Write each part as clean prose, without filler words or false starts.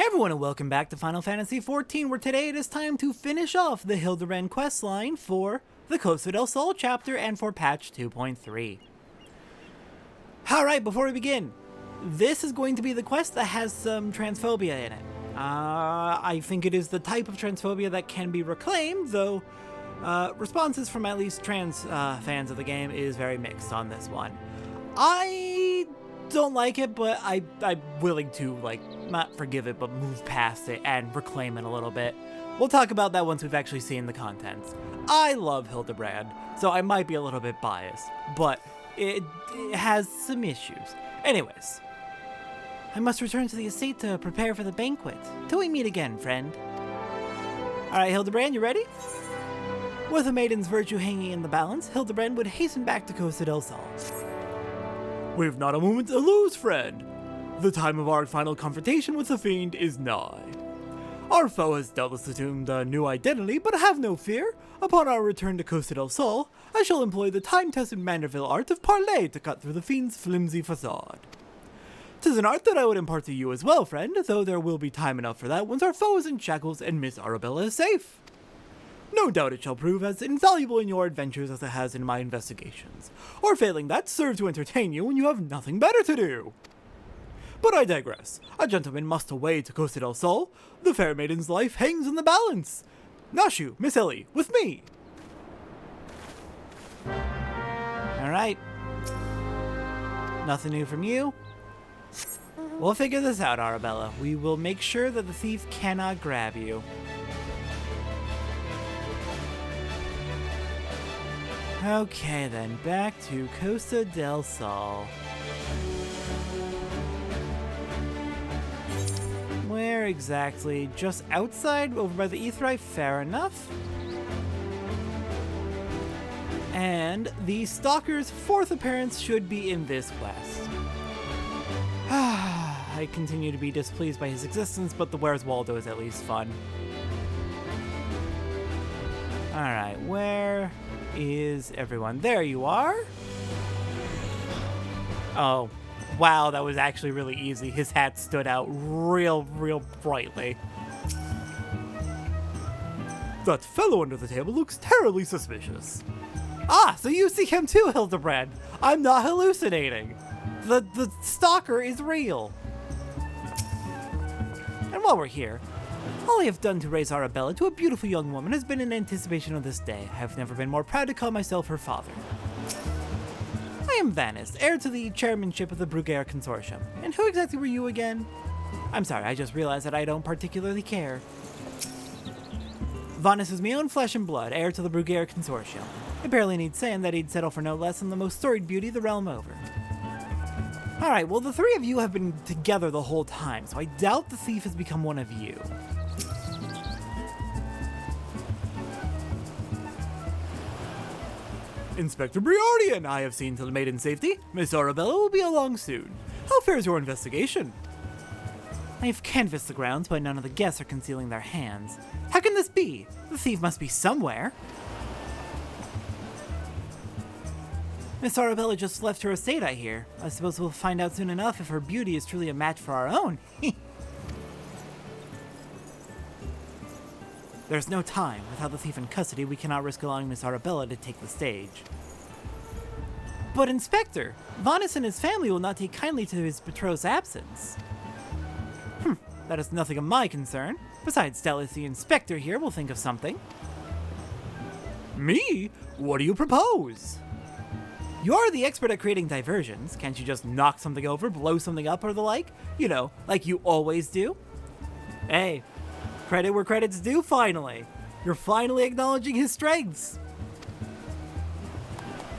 Hey everyone, and welcome back to Final Fantasy XIV, where today it is time to finish off the Hildibrand questline for the Costa del Sol chapter and for patch 2.3. Alright, before we begin, this is going to be the quest that has some transphobia in it. I think it is the type of transphobia that can be reclaimed, though responses from at least trans fans of the game is very mixed on this one. I don't like it, but I'm willing to, not forgive it, but move past it and reclaim it a little bit. We'll talk about that once we've actually seen the contents. I love Hildibrand, so I might be a little bit biased, but it has some issues. Anyways, I must return to the estate to prepare for the banquet. Till we meet again, friend. Alright, Hildibrand, you ready? With a maiden's virtue hanging in the balance, Hildibrand would hasten back to Costa del Sol. We've not a moment to lose, friend. The time of our final confrontation with the fiend is nigh. Our foe has doubtless assumed a new identity, but have no fear. Upon our return to Costa del Sol, I shall employ the time-tested Manderville art of parley to cut through the fiend's flimsy facade. 'Tis an art that I would impart to you as well, friend, though there will be time enough for that once our foe is in shackles and Miss Arabella is safe. No doubt it shall prove as invaluable in your adventures as it has in my investigations, or failing that, serve to entertain you when you have nothing better to do. But I digress. A gentleman must away to Costa del Sol. The fair maiden's life hangs in the balance. Nashu, Miss Ellie, with me. Alright. Nothing new from you. We'll figure this out, Arabella. We will make sure that the thief cannot grab you. Okay then, back to Costa del Sol. Where exactly? Just outside, over by the Aetheryte? Fair enough. And the Stalker's fourth appearance should be in this quest. I continue to be displeased by his existence, but the Where's Waldo is at least fun. Alright, where is everyone? There you are. Oh, wow, that was actually really easy. His hat stood out real brightly. That fellow under the table looks terribly suspicious. Ah, so you see him too, Hildibrand. I'm not hallucinating. The stalker is real. And while we're here, all I have done to raise Arabella to a beautiful young woman has been in anticipation of this day. I have never been more proud to call myself her father. I am Vanis, heir to the chairmanship of the Brugere Consortium. And who exactly were you again? I'm sorry, I just realized that I don't particularly care. Vanis is my own flesh and blood, heir to the Brugere Consortium. It barely needs saying that he'd settle for no less than the most storied beauty the realm over. Alright, well the three of you have been together the whole time, so I doubt the thief has become one of you. Inspector Briardian, I have seen to the maiden's safety. Miss Arabella will be along soon. How fares your investigation? I have canvassed the grounds, but none of the guests are concealing their hands. How can this be? The thief must be somewhere. Miss Arabella just left her estate, I hear. I suppose we'll find out soon enough if her beauty is truly a match for our own. There's no time. Without the thief in custody, we cannot risk allowing Miss Arabella to take the stage. But Inspector, Vanis and his family will not take kindly to his betrothed's absence. That is nothing of my concern. Besides, doubtless the Inspector here will think of something. Me? What do you propose? You are the expert at creating diversions. Can't you just knock something over, blow something up, or the like? You know, like you always do? Hey. Credit where credit's due, finally. You're finally acknowledging his strengths.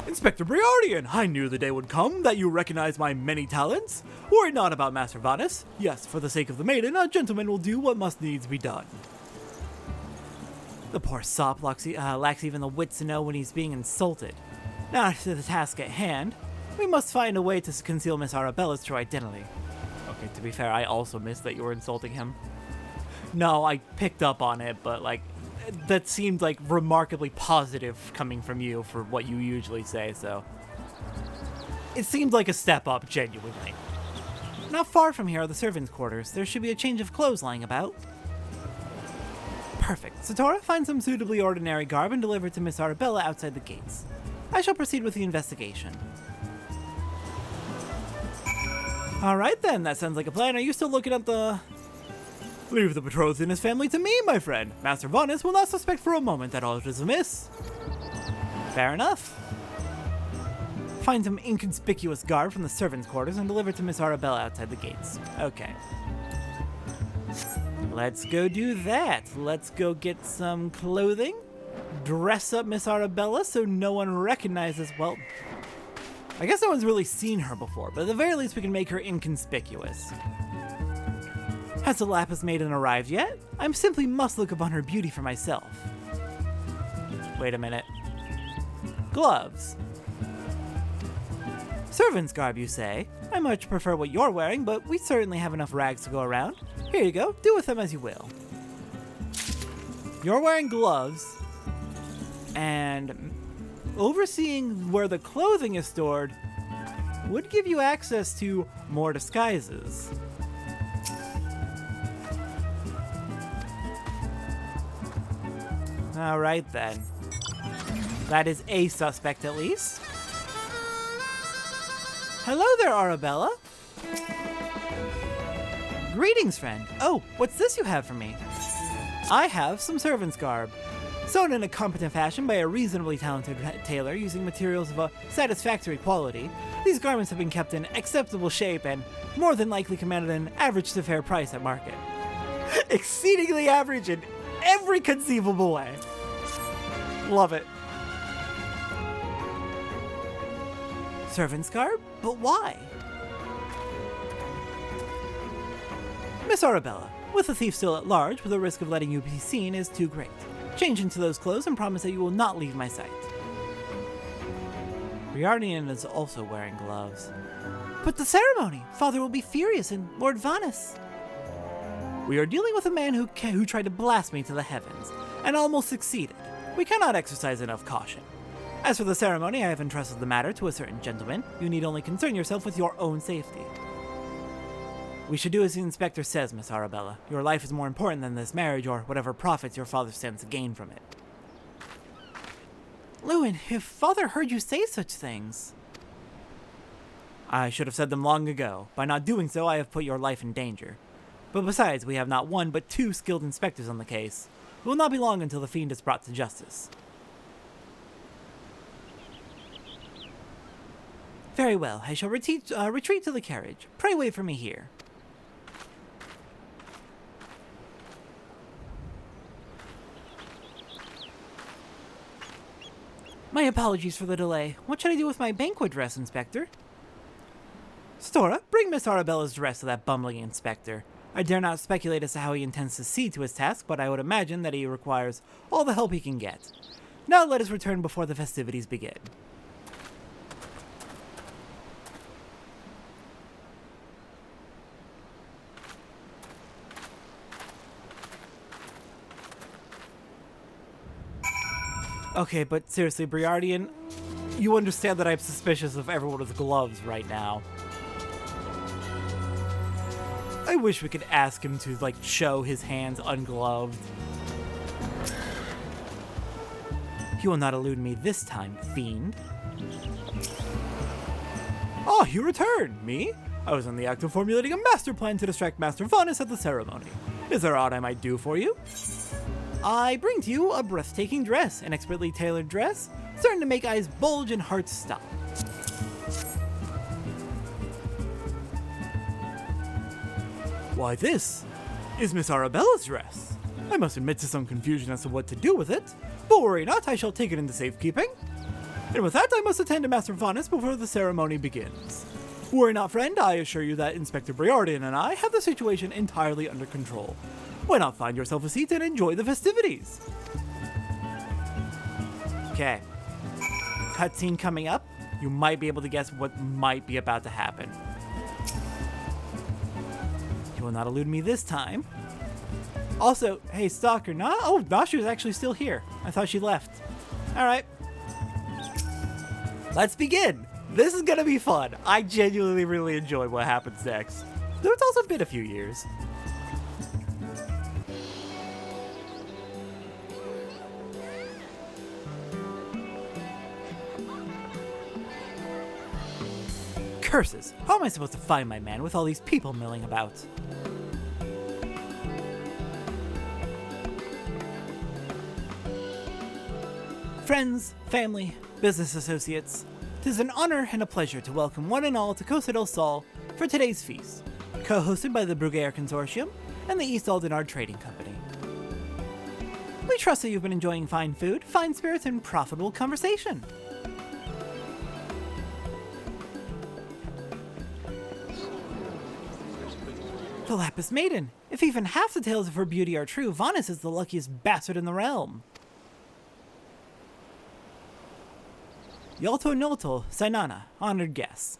Inspector Briardian, I knew the day would come that you recognize my many talents. Worry not about Master Vanis. Yes, for the sake of the maiden, a gentleman will do what must needs be done. The poor sop lacks even the wits to know when he's being insulted. Now to the task at hand. We must find a way to conceal Miss Arabella's true identity. Okay, to be fair, I also missed that you were insulting him. No, I picked up on it, but that seemed remarkably positive coming from you for what you usually say, so. It seemed like a step up, genuinely. Not far from here are the servants' quarters. There should be a change of clothes lying about. Perfect. Satora, find some suitably ordinary garb and deliver it to Miss Arabella outside the gates. I shall proceed with the investigation. Alright then, that sounds like a plan. Are you still looking at the... Leave the betrothed and his family to me, my friend. Master Vanis will not suspect for a moment that all is amiss. Fair enough. Find some inconspicuous garb from the servants' quarters and deliver it to Miss Arabella outside the gates. Okay. Let's go do that. Let's go get some clothing. Dress up Miss Arabella so no one recognizes, well, I guess no one's really seen her before, but at the very least we can make her inconspicuous. Has the Lapis Maiden arrived yet? I simply must look upon her beauty for myself. Wait a minute. Gloves. Servant's garb, you say? I much prefer what you're wearing, but we certainly have enough rags to go around. Here you go, do with them as you will. You're wearing gloves, and overseeing where the clothing is stored would give you access to more disguises. Alright then. That is a suspect at least. Hello there, Arabella. Greetings, friend. Oh, what's this you have for me? I have some servant's garb. Sewn in a competent fashion by a reasonably talented tailor using materials of a satisfactory quality, these garments have been kept in acceptable shape and more than likely commanded an average to fair price at market. Exceedingly average in every conceivable way. Love it. Servant's garb? But why? Miss Arabella, with the thief still at large, the risk of letting you be seen is too great. Change into those clothes and promise that you will not leave my sight. Briardian is also wearing gloves. But the ceremony! Father will be furious and Lord Vanis. We are dealing with a man who tried to blast me to the heavens, and almost succeeded. We cannot exercise enough caution. As for the ceremony, I have entrusted the matter to a certain gentleman. You need only concern yourself with your own safety. We should do as the inspector says, Miss Arabella. Your life is more important than this marriage or whatever profits your father stands to gain from it. Lewin, if father heard you say such things... I should have said them long ago. By not doing so, I have put your life in danger. But besides, we have not one but two skilled inspectors on the case. It will not be long until the fiend is brought to justice. Very well, I shall retreat to the carriage. Pray wait for me here. My apologies for the delay. What should I do with my banquet dress, Inspector? Stora, bring Miss Arabella's dress to that bumbling inspector. I dare not speculate as to how he intends to see to his task, but I would imagine that he requires all the help he can get. Now let us return before the festivities begin. Okay, but seriously, Briardian, you understand that I'm suspicious of everyone with gloves right now. I wish we could ask him to, like, show his hands ungloved. You will not elude me this time, fiend. Oh, you returned! Me? I was in the act of formulating a master plan to distract Master Vanis at the ceremony. Is there aught I might do for you? I bring to you a breathtaking dress, an expertly tailored dress, certain to make eyes bulge and hearts stop. Why, this is Miss Arabella's dress. I must admit to some confusion as to what to do with it, but worry not, I shall take it into safekeeping. And with that, I must attend to Master Vanis before the ceremony begins. Worry not, friend, I assure you that Inspector Briardian and I have the situation entirely under control. Why not find yourself a seat and enjoy the festivities? Okay. Cutscene coming up. You might be able to guess what might be about to happen. You will not elude me this time. Also, hey, Stalker, oh, Nashu is actually still here. I thought she left. Alright. Let's begin. This is gonna be fun. I genuinely really enjoy what happens next. though it's also been a few years. Curses! How am I supposed to find my man with all these people milling about? Friends, family, business associates, 'tis an honor and a pleasure to welcome one and all to Costa del Sol for today's feast, co-hosted by the Bruguiere Consortium and the East Aldenard Trading Company. We trust that you've been enjoying fine food, fine spirits, and profitable conversation. The Lapis Maiden. If even half the tales of her beauty are true, Vanis is the luckiest bastard in the realm. Yolto Nolto Sainana, honored guests.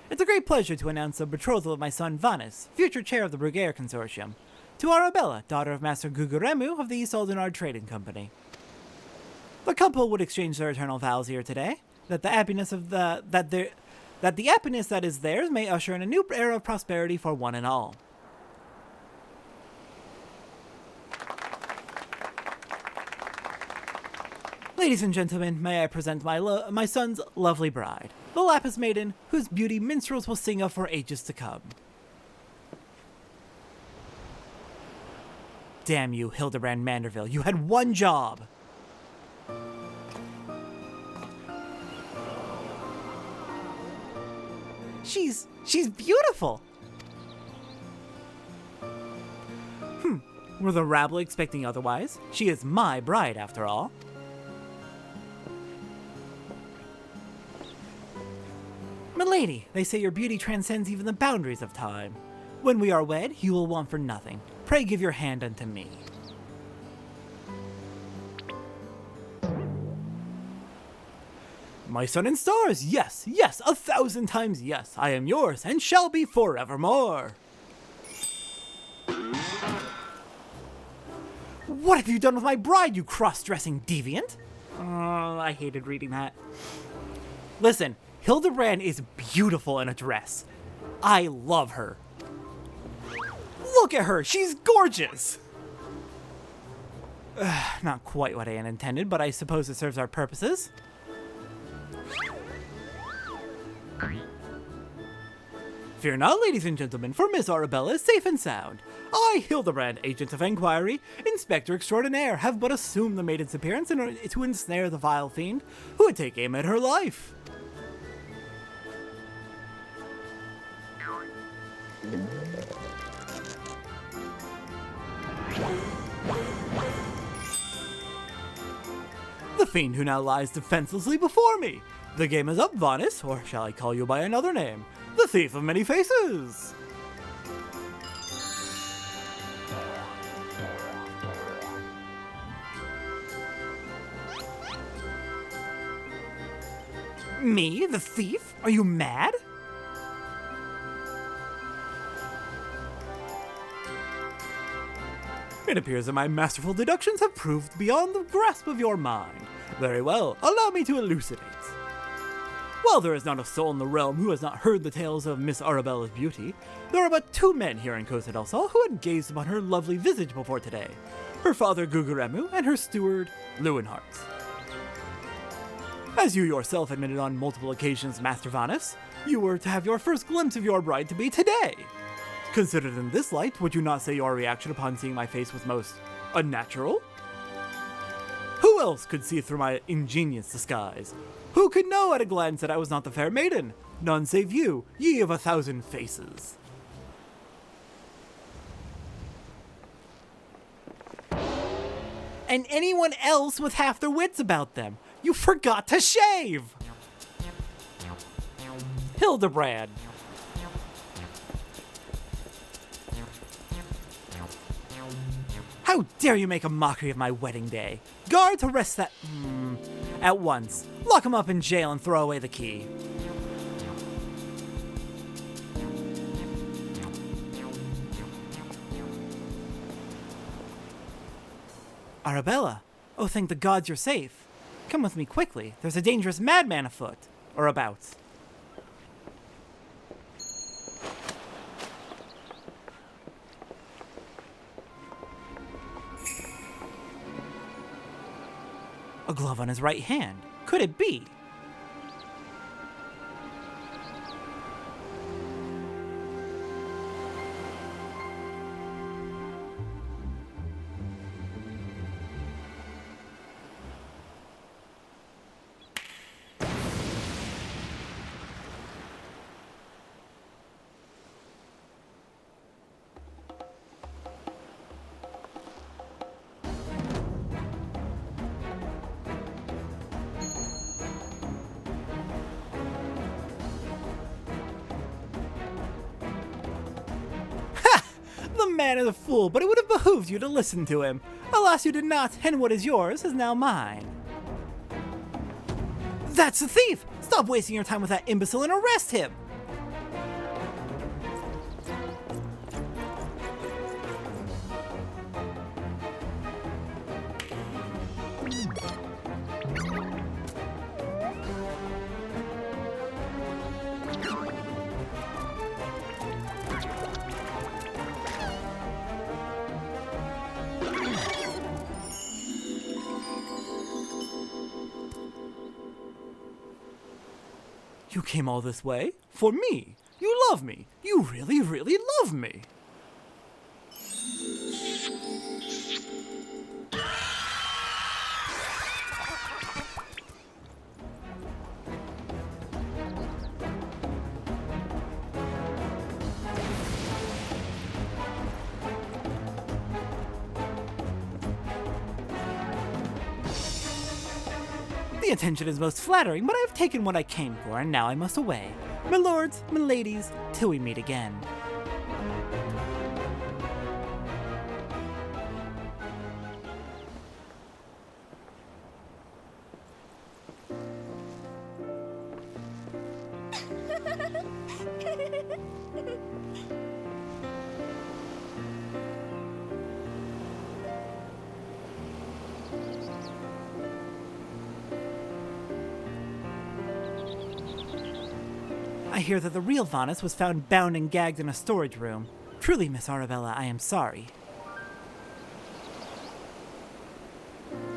It's a great pleasure to announce the betrothal of my son Vanis, future chair of the Bruguiere Consortium, to Arabella, daughter of Master Guguremu of the East Aldenard Trading Company. The couple would exchange their eternal vows here today, that the happiness that is theirs may usher in a new era of prosperity for one and all. Ladies and gentlemen, may I present my son's lovely bride, the Lapis Maiden, whose beauty minstrels will sing of for ages to come. Damn you, Hildibrand Manderville, you had one job! She's beautiful! Were the rabble expecting otherwise? She is my bride, after all. Milady, they say your beauty transcends even the boundaries of time. When we are wed, you will want for nothing. Pray give your hand unto me. My sun and stars, yes, yes, 1,000 times yes, I am yours and shall be forevermore. What have you done with my bride, you cross-dressing deviant? Oh, I hated reading that. Listen. Hildibrand is beautiful in a dress. I love her. Look at her, she's gorgeous! Not quite what I had intended, but I suppose it serves our purposes. Fear not, ladies and gentlemen, for Miss Arabella is safe and sound. I, Hildibrand, agent of inquiry, inspector extraordinaire, have but assumed the maiden's appearance in order to ensnare the vile fiend who would take aim at her life. The fiend who now lies defenselessly before me. The game is up, Vanis, or shall I call you by another name? The Thief of Many Faces! Me, the thief? Are you mad? It appears that my masterful deductions have proved beyond the grasp of your mind. Very well, allow me to elucidate. While there is not a soul in the realm who has not heard the tales of Miss Arabella's beauty, there are but two men here in Costa del Sol who had gazed upon her lovely visage before today. Her father Guguremu and her steward, Lewinhart. As you yourself admitted on multiple occasions, Master Vanis, you were to have your first glimpse of your bride to be today. Considered in this light, would you not say your reaction upon seeing my face was most unnatural? Who else could see through my ingenious disguise? Who could know at a glance that I was not the fair maiden? None save you, ye of 1,000 faces. And anyone else with half their wits about them. You forgot to shave! Hildibrand. How dare you make a mockery of my wedding day? Guards, arrest that... at once. Lock him up in jail and throw away the key. Arabella. Oh, thank the gods you're safe. Come with me quickly. There's a dangerous madman afoot. Or about. A glove on his right hand. Could it be? The man is a fool, but it would have behooved you to listen to him. Alas, you did not, and what is yours is now mine. That's the thief! Stop wasting your time with that imbecile and arrest him! You came all this way? For me? You love me. You really, really love me. The attention is most flattering, but I have taken what I came for, and now I must away. My lords, my ladies, till we meet again. I hear that the real Vanus was found bound and gagged in a storage room. Truly, Miss Arabella, I am sorry.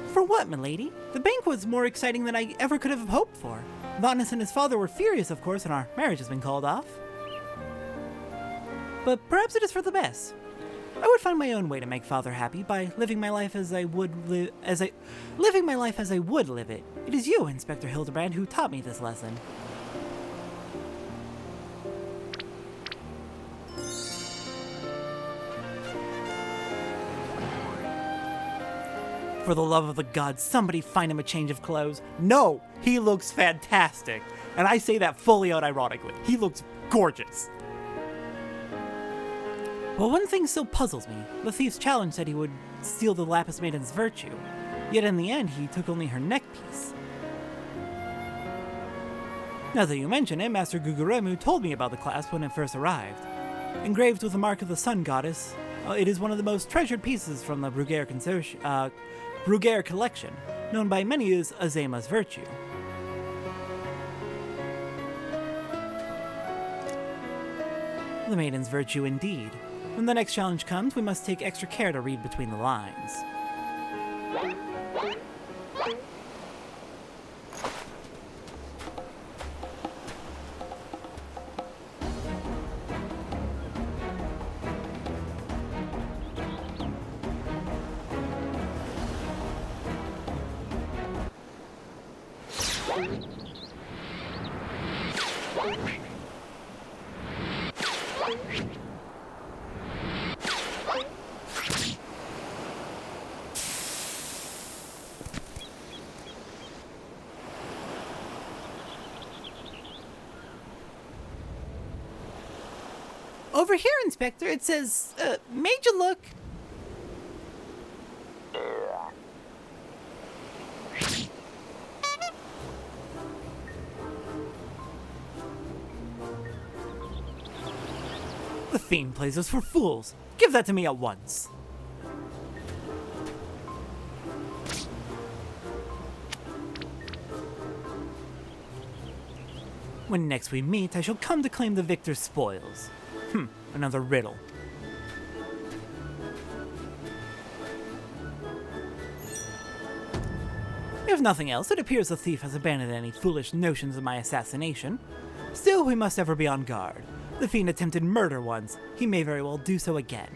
For what, milady? The banquet was more exciting than I ever could have hoped for. Vanus and his father were furious, of course, and our marriage has been called off. But perhaps it is for the best. I would find my own way to make father happy by living my life as I would live it. It is you, Inspector Hildibrand, who taught me this lesson. For the love of the gods, somebody find him a change of clothes. No, he looks fantastic. And I say that fully unironically. He looks gorgeous. Well, one thing still puzzles me. The thief's challenge said he would steal the Lapis Maiden's virtue. Yet in the end, he took only her neck piece. Now that you mention it, Master Guguremu told me about the clasp when it first arrived. Engraved with the mark of the sun goddess, it is one of the most treasured pieces from the Bruguiere collection, known by many as Azema's virtue. The maiden's virtue indeed. When the next challenge comes, we must take extra care to read between the lines. Over here, Inspector, it says, made you look. The fiend plays us for fools. Give that to me at once. When next we meet, I shall come to claim the victor's spoils. Another riddle. If nothing else, it appears the thief has abandoned any foolish notions of my assassination. Still, we must ever be on guard. The fiend attempted murder once. He may very well do so again.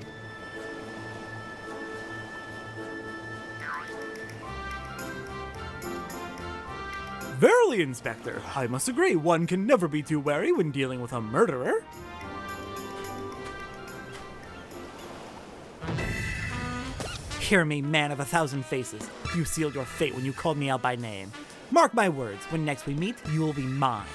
Verily, Inspector, I must agree, one can never be too wary when dealing with a murderer. Hear me, man of 1,000 faces. You sealed your fate when you called me out by name. Mark my words, when next we meet, you will be mine.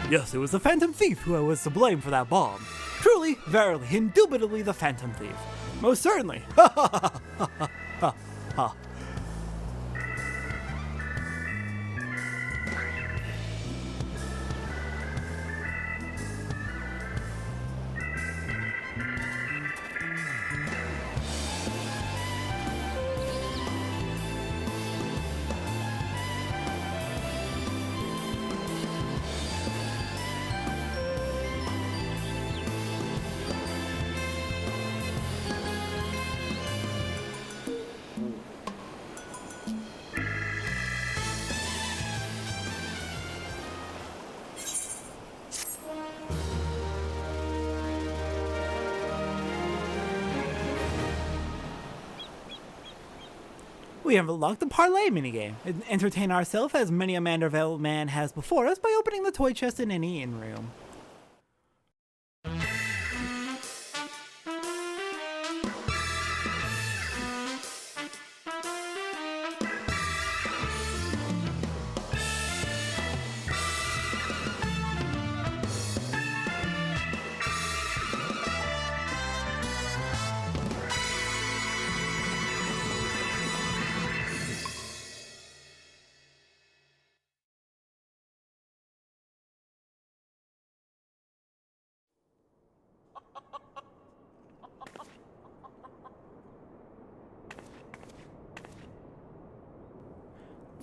Yes, it was the Phantom Thief who was to blame for that bomb. Truly, verily, indubitably the Phantom Thief. Most certainly. Ha ha ha ha ha ha ha. We have unlocked the Parlay minigame. Entertain ourselves as many a Manderville man has before us by opening the toy chest in any inn room.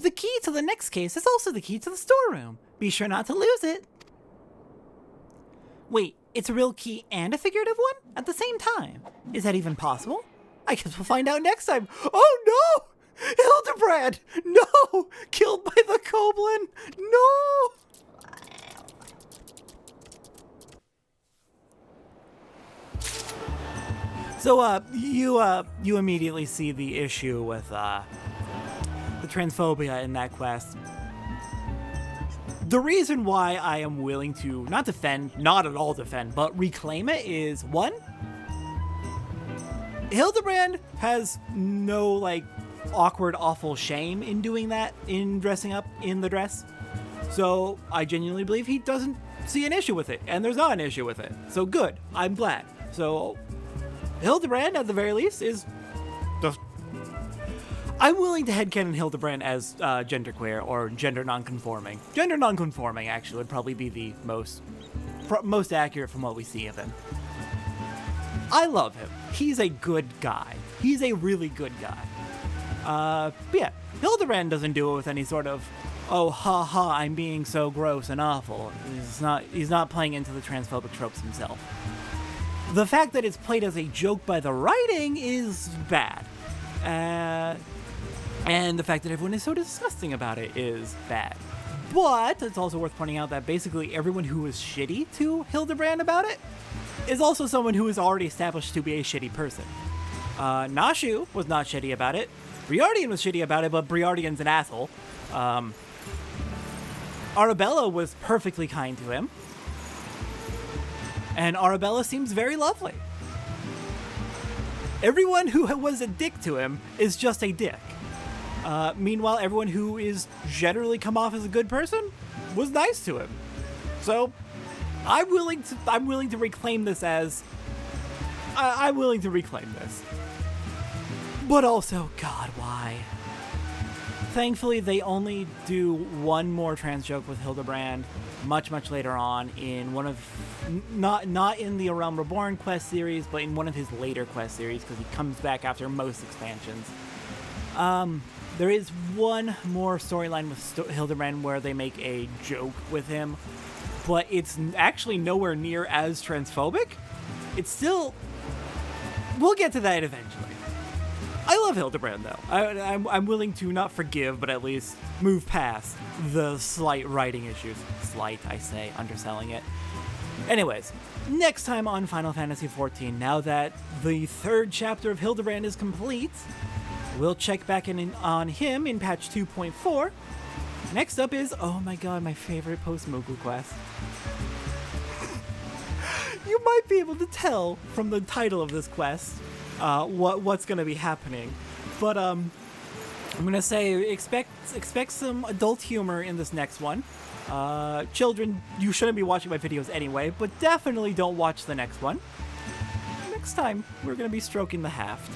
The key to the next case is also the key to the storeroom. Be sure not to lose it. Wait, it's a real key and a figurative one at the same time? Is that even possible? I guess we'll find out next time. Oh no! Hildibrand! No! Killed by the Koblin! No! So, you immediately see the issue with, the transphobia in that quest. The reason why I am willing to not at all defend, but reclaim it is, one, Hildibrand has no, like, awkward, awful shame in doing that, in dressing up in the dress. So I genuinely believe he doesn't see an issue with it, and there's not an issue with it. So good, I'm glad. So Hildibrand, at the very least, is just... I'm willing to headcanon Hildibrand as genderqueer or gender nonconforming. Gender nonconforming, actually, would probably be the most accurate from what we see of him. I love him. He's a good guy. He's a really good guy. But yeah, Hildibrand doesn't do it with any sort of, oh, ha ha, I'm being so gross and awful. He's not playing into the transphobic tropes himself. The fact that it's played as a joke by the writing is bad. And the fact that everyone is so disgusting about it is bad. But it's also worth pointing out that basically everyone who is shitty to Hildibrand about it is also someone who is already established to be a shitty person. Nashu was not shitty about it. Briardian was shitty about it, but Briardian's an asshole. Arabella was perfectly kind to him. And Arabella seems very lovely. Everyone who was a dick to him is just a dick. Meanwhile, everyone who is generally come off as a good person was nice to him. So, I'm willing to reclaim this as... I'm willing to reclaim this. But also, God, why? Thankfully, they only do one more trans joke with Hildibrand much later on in one of... Not in the A Realm Reborn quest series, but in one of his later quest series, because he comes back after most expansions. There is one more storyline with Hildibrand where they make a joke with him, but it's actually nowhere near as transphobic. It's still... We'll get to that eventually. I love Hildibrand, though. I'm willing to not forgive, but at least move past the slight writing issues. Slight, I say, underselling it. Anyways, next time on Final Fantasy XIV, now that the third chapter of Hildibrand is complete, we'll check back in on him in patch 2.4. Next up is, oh my god, my favorite post-Moogle quest. You might be able to tell from the title of this quest what's going to be happening, but I'm going to say expect some adult humor in this next one. Children, you shouldn't be watching my videos anyway, but definitely don't watch the next one. Next time, we're going to be stroking the haft.